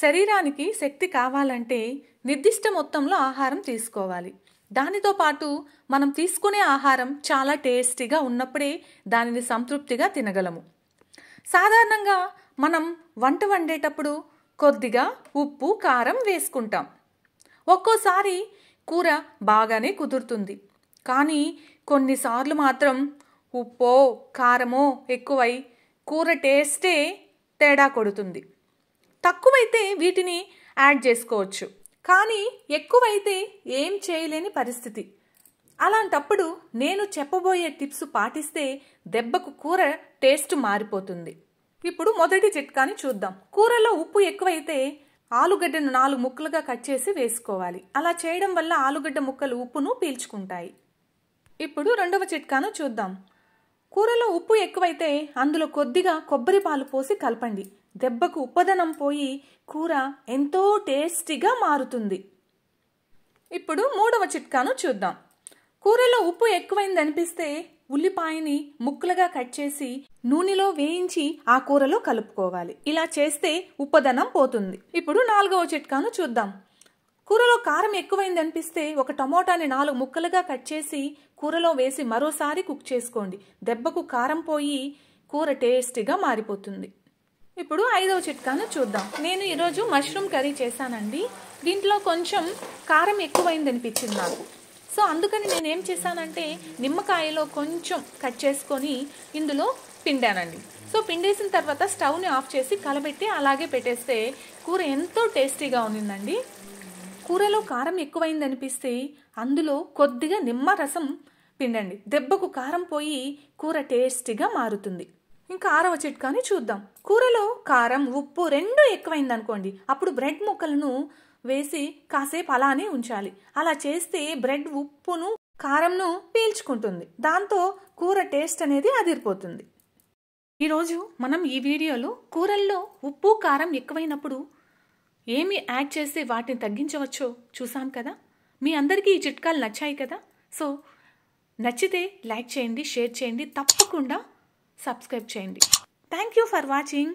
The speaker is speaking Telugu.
శరీరానికి శక్తి కావాలంటే నిర్దిష్ట మొత్తంలో ఆహారం తీసుకోవాలి. దానితో పాటు మనం తీసుకునే ఆహారం చాలా టేస్టీగా ఉన్నప్పుడే దానిని సంతృప్తిగా తినగలము. సాధారణంగా మనం వంట వండేటప్పుడు కొద్దిగా ఉప్పు, కారం వేసుకుంటాం. ఒక్కోసారి కూర బాగానే కుదురుతుంది. కానీ కొన్నిసార్లు మాత్రం ఉప్పో కారమో ఎక్కువై కూర టేస్టే తేడా కొడుతుంది. తక్కువైతే వీటిని యాడ్ చేసుకోవచ్చు, కానీ ఎక్కువైతే ఏం చేయలేని పరిస్థితి. అలాంటప్పుడు నేను చెప్పబోయే టిప్స్ పాటిస్తే దెబ్బకు కూర టేస్ట్ మారిపోతుంది. ఇప్పుడు మొదటి చిట్కాని చూద్దాం. కూరలో ఉప్పు ఎక్కువైతే ఆలుగడ్డను 4 ముక్కలుగా కట్ చేసి వేసుకోవాలి. అలా చేయడం వల్ల ఆలుగడ్డ ముక్కలు ఉప్పును పీల్చుకుంటాయి. ఇప్పుడు రెండవ చిట్కాను చూద్దాం. కూరలో ఉప్పు ఎక్కువైతే అందులో కొద్దిగా కొబ్బరి పాలు పోసి కలపండి. దెబ్బకు ఉప్పదనం పోయి కూర ఎంతో టేస్టీగా మారుతుంది. ఇప్పుడు మూడవ చిట్కాను చూద్దాం. కూరలో ఉప్పు ఎక్కువైంది అనిపిస్తే ఉల్లిపాయని ముక్కలుగా కట్ చేసి నూనెలో వేయించి ఆ కూరలో కలుపుకోవాలి. ఇలా చేస్తే ఉప్పదనం పోతుంది. ఇప్పుడు నాలుగవ చిట్కాను చూద్దాం. కూరలో కారం ఎక్కువైంది అనిపిస్తే ఒక టమోటాని 4 ముక్కలుగా కట్ చేసి కూరలో వేసి మరోసారి కుక్ చేసుకోండి. దెబ్బకు కారం పోయి కూర టేస్టీగా మారిపోతుంది. ఇప్పుడు ఐదవ చిట్కాను చూద్దాం. నేను ఈరోజు మష్రూమ్ కర్రీ చేశానండి. దీంట్లో కొంచెం కారం ఎక్కువైంది అనిపించింది నాకు. సో అందుకని నేను ఏం చేశానంటే నిమ్మకాయలో కొంచెం కట్ చేసుకొని ఇందులో పిండానండి. సో పిండేసిన తర్వాత స్టవ్ని ఆఫ్ చేసి కలబెట్టి అలాగే పెట్టేస్తే కూర ఎంతో టేస్టీగా ఉండిందండి. కూరలో కారం ఎక్కువైంది అనిపిస్తే అందులో కొద్దిగా నిమ్మరసం పిండండి. దెబ్బకు కారం పోయి కూర టేస్టీగా మారుతుంది. ఇంకా ఆరవ చిట్కాని చూద్దాం. కూరలో కారం, ఉప్పు 2 ఎక్కువైంది అనుకోండి, అప్పుడు బ్రెడ్ ముక్కలను వేసి కాసేపు అలానే ఉంచాలి. అలా చేస్తే బ్రెడ్ ఉప్పును కారంను పీల్చుకుంటుంది. దాంతో కూర టేస్ట్ అనేది అదిరిపోతుంది. ఈరోజు మనం ఈ వీడియోలో కూరల్లో ఉప్పు, కారం ఎక్కువైనప్పుడు ఏమి యాడ్ చేస్తే వాటిని తగ్గించవచ్చో చూసాం కదా. మీ అందరికీ ఈ చిట్కాలు నచ్చాయి కదా. సో నచ్చితే లైక్ చేయండి, షేర్ చేయండి, తప్పకుండా సబ్స్క్రైబ్ చేయండి. Thank you for watching.